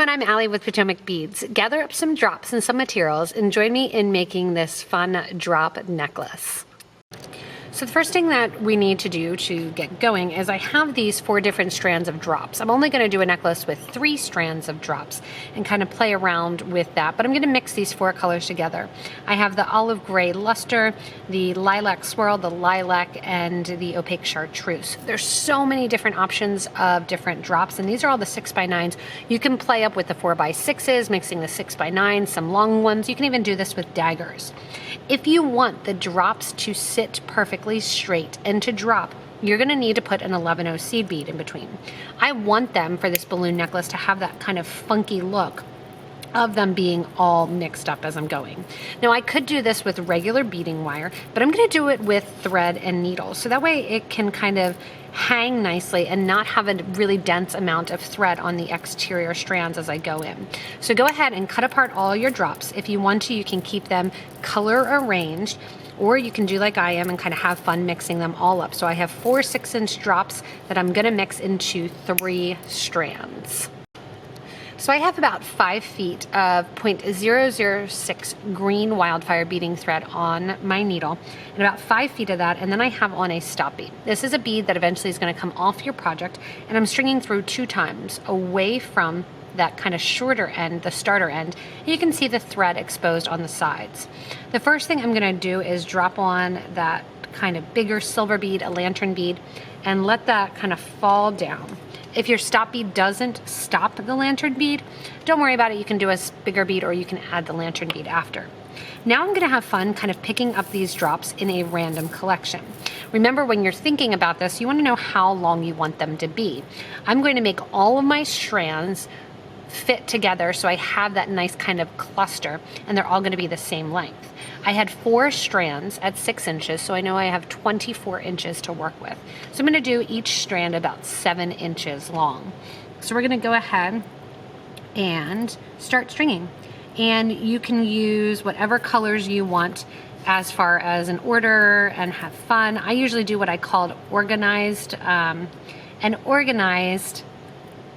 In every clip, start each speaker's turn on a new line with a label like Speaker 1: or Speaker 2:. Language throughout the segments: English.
Speaker 1: everyone, I'm Allie with Potomac Beads. Gather up some drops and some materials and join me in making this fun drop necklace. So the first thing that we need to do to get going is I have these 4 different strands of drops. I'm only going to do a necklace with 3 strands of drops and kind of play around with that, but I'm going to mix these 4 colors together. I have the olive gray luster, the lilac swirl, the lilac, and the opaque chartreuse. There's so many different options of different drops, and these are all the 6x9s. You can play up with the 4x6s, mixing the 6x9s, some long ones. You can even do this with daggers. If you want the drops to sit perfectly straight and to drop, you're going to need to put an 11/0 seed bead in between. I want them for this balloon necklace to have that kind of funky look of them being all mixed up as I'm going. Now I could do this with regular beading wire, but I'm going to do it with thread and needle, so that way it can kind of hang nicely and not have a really dense amount of thread on the exterior strands as I go in. So go ahead and cut apart all your drops. If you want to, you can keep them color arranged, or you can do like I am and kind of have fun mixing them all up. So I have 4 6-inch drops that I'm going to mix into 3 strands. So I have about 5 feet of 0.006 green wildfire beading thread on my needle, and about 5 feet of that, and then I have on a stop bead. This is a bead that eventually is going to come off your project, and I'm stringing through 2 times away from that kind of shorter end, the starter end, and you can see the thread exposed on the sides. The first thing I'm going to do is drop on that kind of bigger silver bead, a lantern bead, and let that kind of fall down. If your stop bead doesn't stop the lantern bead, don't worry about it. You can do a bigger bead or you can add the lantern bead after. Now I'm going to have fun kind of picking up these drops in a random collection. Remember, when you're thinking about this, you want to know how long you want them to be. I'm going to make all of my strands fit together so I have that nice kind of cluster, and they're all going to be the same length. I had 4 strands at 6 inches, so I know I have 24 inches to work with. So I'm going to do each strand about 7 inches long. So we're going to go ahead and start stringing. And you can use whatever colors you want as far as an order and have fun. I usually do what I called organized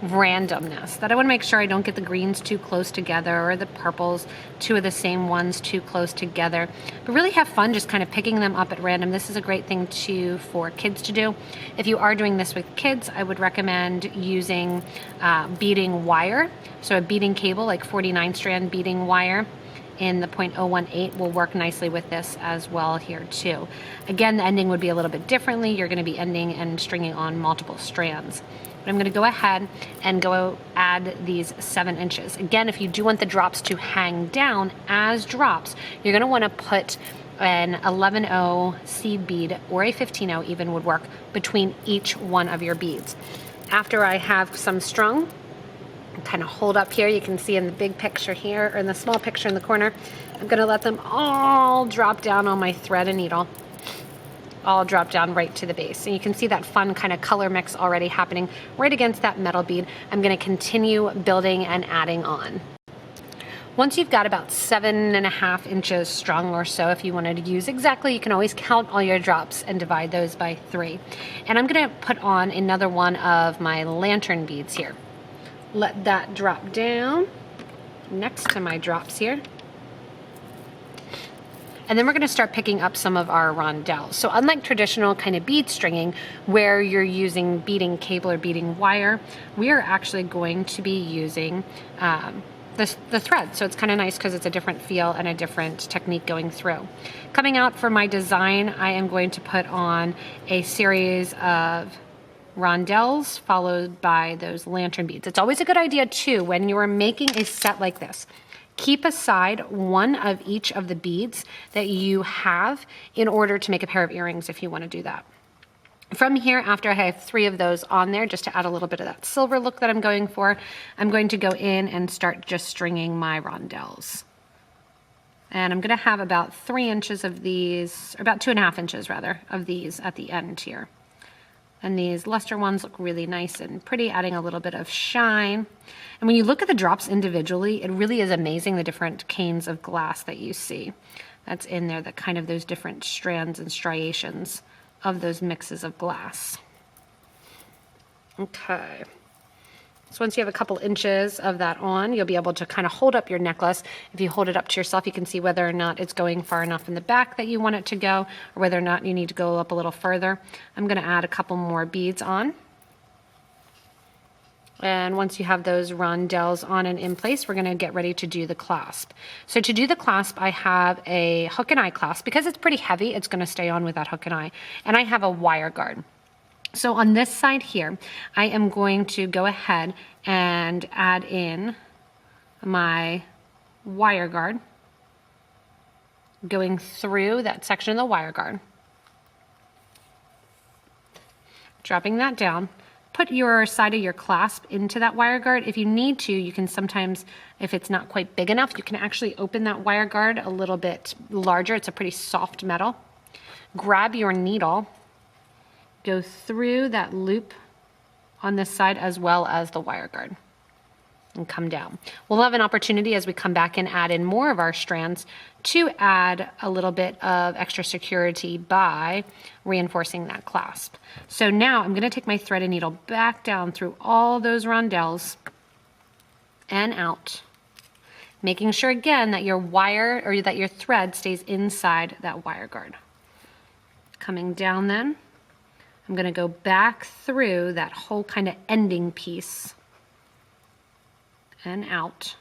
Speaker 1: randomness, that I want to make sure I don't get the greens too close together or the purples, 2 of the same ones too close together, but really have fun just kind of picking them up at random. This is a great thing for kids to do. If you are doing this with kids, I would recommend using beading wire. So a beading cable, like 49 strand beading wire in the 0.018 will work nicely with this as well here too. Again, the ending would be a little bit differently. You're going to be ending and stringing on multiple strands. But I'm going to go ahead and go add these 7 inches. Again, if you do want the drops to hang down as drops, you're going to want to put an 11/0 seed bead, or a 15/0 even would work, between each one of your beads. After I have some strung, kind of hold up here, you can see in the big picture here, or in the small picture in the corner, I'm going to let them all drop down on my thread and needle. All drop down right to the base. And you can see that fun kind of color mix already happening right against that metal bead. I'm going to continue building and adding on. Once you've got about 7.5 inches strung or so, if you wanted to use exactly, you can always count all your drops and divide those by 3. And I'm going to put on another one of my lantern beads here. Let that drop down next to my drops here. And then we're going to start picking up some of our rondelles. So unlike traditional kind of bead stringing where you're using beading cable or beading wire, we are actually going to be using the thread. So it's kind of nice because it's a different feel and a different technique going through. Coming out for my design, I am going to put on a series of rondelles followed by those lantern beads. It's always a good idea too, when you are making a set like this, keep aside one of each of the beads that you have in order to make a pair of earrings if you want to do that. From here, after I have 3 of those on there, just to add a little bit of that silver look that I'm going for, I'm going to go in and start just stringing my rondelles. And I'm going to have about 3 inches of these, or about 2.5 inches rather, of these at the end here. And these luster ones look really nice and pretty, adding a little bit of shine. And when you look at the drops individually, it really is amazing the different canes of glass that you see. That's in there, that kind of those different strands and striations of those mixes of glass. Okay. So once you have a couple inches of that on, you'll be able to kind of hold up your necklace. If you hold it up to yourself, you can see whether or not it's going far enough in the back that you want it to go, or whether or not you need to go up a little further. I'm going to add a couple more beads on. And once you have those rondelles on and in place, we're going to get ready to do the clasp. So to do the clasp, I have a hook and eye clasp. Because it's pretty heavy, it's going to stay on with that hook and eye. And I have a wire guard. So on this side here, I am going to go ahead and add in my wire guard, going through that section of the wire guard, dropping that down. Put your side of your clasp into that wire guard. If you need to, you can sometimes, if it's not quite big enough, you can actually open that wire guard a little bit larger. It's a pretty soft metal. Grab your needle, go through that loop on this side as well as the wire guard, and come down. We'll have an opportunity as we come back and add in more of our strands to add a little bit of extra security by reinforcing that clasp. So now I'm going to take my thread and needle back down through all those rondelles and out, making sure again that your wire or that your thread stays inside that wire guard. Coming down then, I'm going to go back through that whole kind of ending piece and out.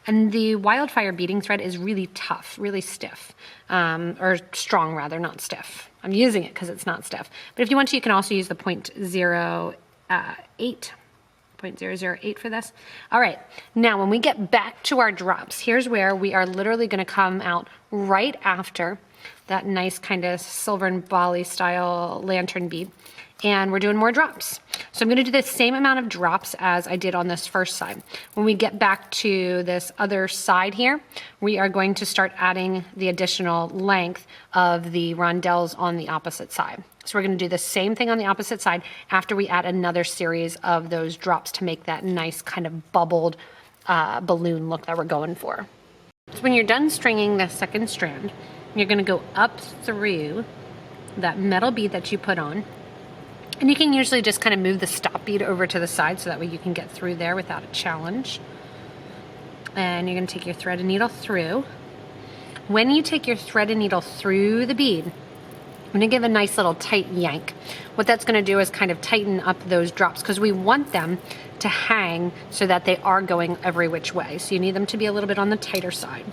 Speaker 1: And the wildfire beading thread is really tough, really stiff, or strong rather, not stiff. I'm using it because it's not stiff. But if you want to, you can also use the 0.008 for this. All right, now when we get back to our drops, here's where we are literally going to come out right after that nice kind of silver and Bali style lantern bead. And we're doing more drops. So I'm going to do the same amount of drops as I did on this first side. When we get back to this other side here, we are going to start adding the additional length of the rondelles on the opposite side. So we're going to do the same thing on the opposite side after we add another series of those drops to make that nice kind of bubbled balloon look that we're going for. So when you're done stringing the second strand, you're going to go up through that metal bead that you put on. And you can usually just kind of move the stop bead over to the side so that way you can get through there without a challenge. And you're going to take your thread and needle through. When you take your thread and needle through the bead, I'm going to give a nice little tight yank. What that's going to do is kind of tighten up those drops because we want them to hang so that they are going every which way. So you need them to be a little bit on the tighter side.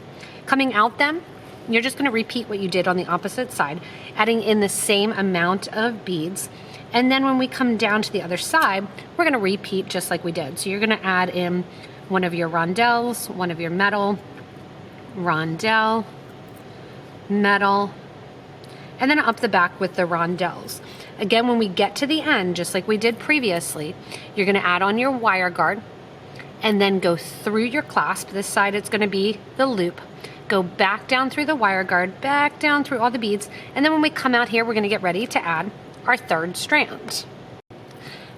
Speaker 1: Coming out then, you're just going to repeat what you did on the opposite side, adding in the same amount of beads. And then when we come down to the other side, we're going to repeat just like we did. So you're going to add in one of your rondelles, one of your metal, rondelle, metal, and then up the back with the rondelles. Again, when we get to the end, just like we did previously, you're going to add on your wire guard and then go through your clasp. This side, it's going to be the loop. Go back down through the wire guard, back down through all the beads. And then when we come out here, we're going to get ready to add our third strand.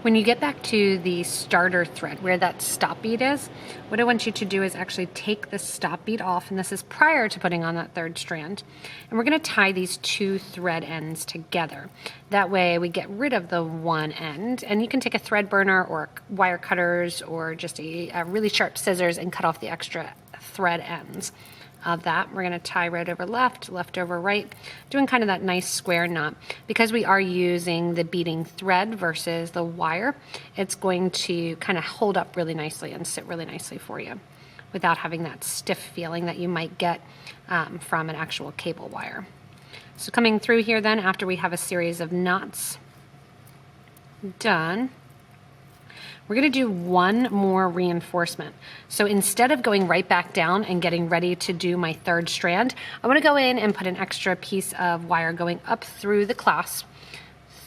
Speaker 1: When you get back to the starter thread where that stop bead is, what I want you to do is actually take the stop bead off, and this is prior to putting on that third strand. And we're going to tie these two thread ends together. That way we get rid of the one end, and you can take a thread burner or wire cutters or just a really sharp scissors and cut off the extra thread ends of that. We're going to tie right over left, left over right, doing kind of that nice square knot. Because we are using the beading thread versus the wire, it's going to kind of hold up really nicely and sit really nicely for you without having that stiff feeling that you might get from an actual cable wire. So coming through here then, after we have a series of knots done, we're going to do one more reinforcement. So instead of going right back down and getting ready to do my third strand, I want to go in and put an extra piece of wire going up through the clasp,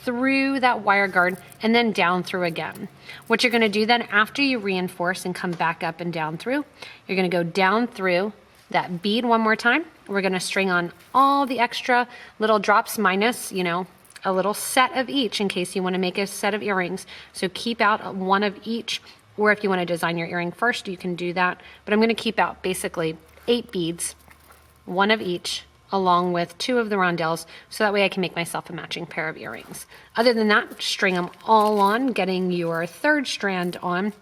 Speaker 1: through that wire guard, and then down through again. What you're going to do then after you reinforce and come back up and down through, you're going to go down through that bead one more time. We're going to string on all the extra little drops minus, a little set of each in case you want to make a set of earrings. So keep out one of each, or if you want to design your earring first, you can do that. But I'm going to keep out basically 8 beads, one of each, along with 2 of the rondelles, so that way I can make myself a matching pair of earrings. Other than that, string them all on, getting your 3rd strand on,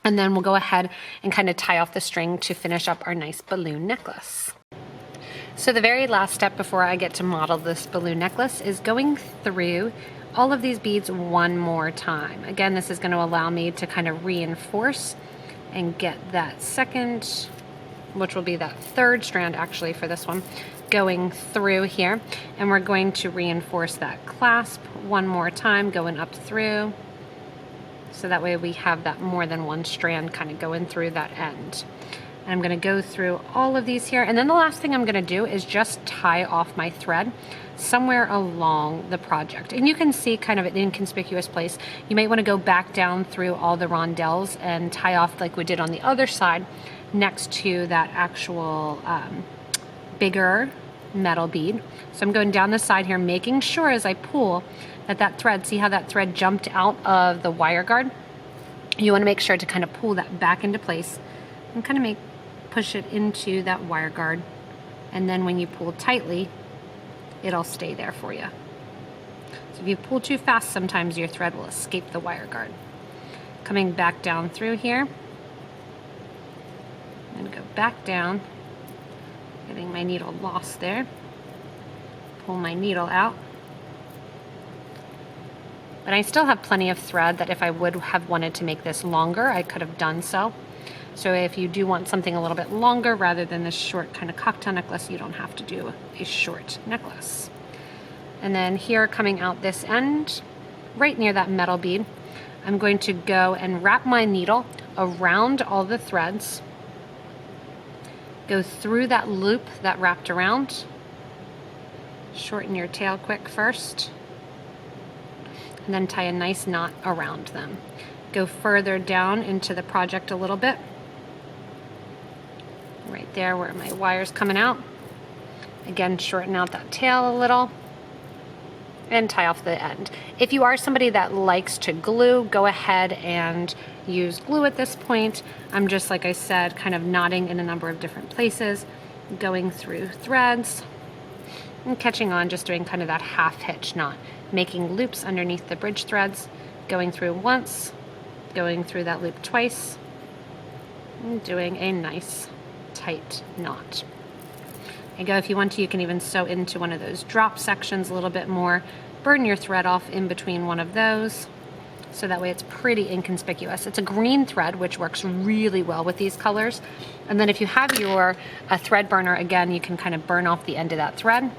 Speaker 1: and then we'll go ahead and kind of tie off the string to finish up our nice balloon necklace. So the very last step before I get to model this balloon necklace is going through all of these beads one more time. Again, this is going to allow me to kind of reinforce and get that 2nd, which will be that 3rd strand actually for this one, going through here. And we're going to reinforce that clasp one more time, going up through. So that way we have that more than one strand kind of going through that end. And I'm going to go through all of these here. And then the last thing I'm going to do is just tie off my thread somewhere along the project. And you can see kind of an inconspicuous place. You might want to go back down through all the rondelles and tie off like we did on the other side next to that actual bigger metal bead. So I'm going down the side here, making sure as I pull that that thread, see how that thread jumped out of the wire guard? You want to make sure to kind of pull that back into place and kind of push it into that wire guard. And then when you pull tightly, it'll stay there for you. So if you pull too fast, sometimes your thread will escape the wire guard. Coming back down through here, and go back down, getting my needle lost there. Pull my needle out. But I still have plenty of thread that if I would have wanted to make this longer, I could have done so. So if you do want something a little bit longer rather than this short kind of cocktail necklace, you don't have to do a short necklace. And then here coming out this end, right near that metal bead, I'm going to go and wrap my needle around all the threads, go through that loop that wrapped around, shorten your tail quick first, and then tie a nice knot around them. Go further down into the project a little bit, right there where my wire's coming out. Again, shorten out that tail a little and tie off the end. If you are somebody that likes to glue, go ahead and use glue at this point. I'm just, like I said, kind of knotting in a number of different places, going through threads and catching on, just doing kind of that half hitch knot, making loops underneath the bridge threads, going through once, going through that loop twice, and doing a nice tight knot. There you go. If you want to, you can even sew into one of those drop sections a little bit more. Burn your thread off in between one of those, so that way it's pretty inconspicuous. It's a green thread, which works really well with these colors. And then if you have your thread burner, again, you can kind of burn off the end of that thread.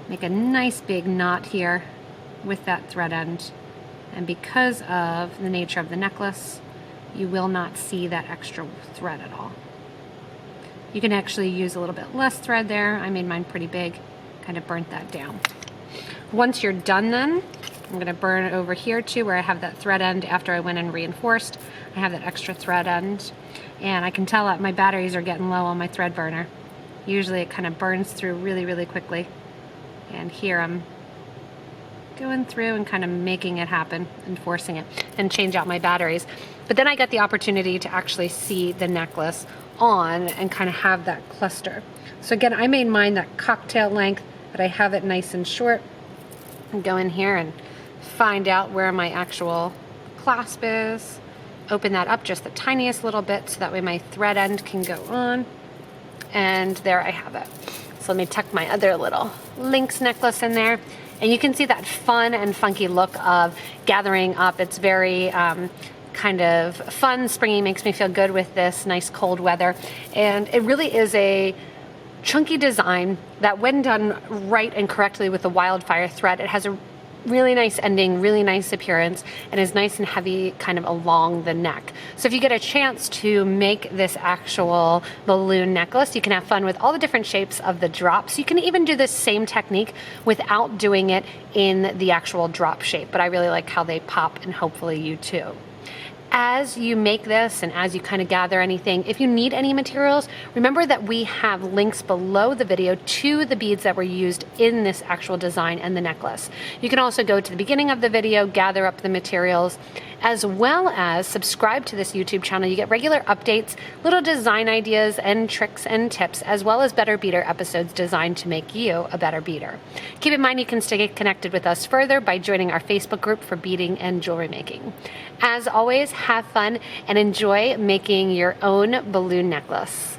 Speaker 1: Make a nice big knot here with that thread end. And because of the nature of the necklace, you will not see that extra thread at all. You can actually use a little bit less thread there. I made mine pretty big, kind of burnt that down. Once you're done then, I'm gonna burn it over here too, where I have that thread end after I went and reinforced. I have that extra thread end, and I can tell that my batteries are getting low on my thread burner. Usually it kind of burns through really, really quickly. And here I'm going through and kind of making it happen and forcing it, and change out my batteries. But then I get the opportunity to actually see the necklace on and kind of have that cluster. So again, I made mine that cocktail length, but I have it nice and short. And go in here and find out where my actual clasp is. Open that up just the tiniest little bit so that way my thread end can go on. And there I have it. So let me tuck my other little lynx necklace in there. And you can see that fun and funky look of gathering up. It's very kind of fun, springy, makes me feel good with this nice cold weather. And it really is a chunky design that when done right and correctly with the wildfire thread, it has a really nice ending, really nice appearance, and is nice and heavy kind of along the neck. So if you get a chance to make this actual balloon necklace, you can have fun with all the different shapes of the drops. You can even do this same technique without doing it in the actual drop shape, but I really like how they pop, and hopefully you too. As you make this and as you kind of gather anything, if you need any materials, remember that we have links below the video to the beads that were used in this actual design and the necklace. You can also go to the beginning of the video, gather up the materials, as well as subscribe to this YouTube channel. You get regular updates, little design ideas and tricks and tips, as well as better beader episodes designed to make you a better beader. Keep in mind you can stay connected with us further by joining our Facebook group for beading and jewelry making. As always, have fun and enjoy making your own balloon necklace.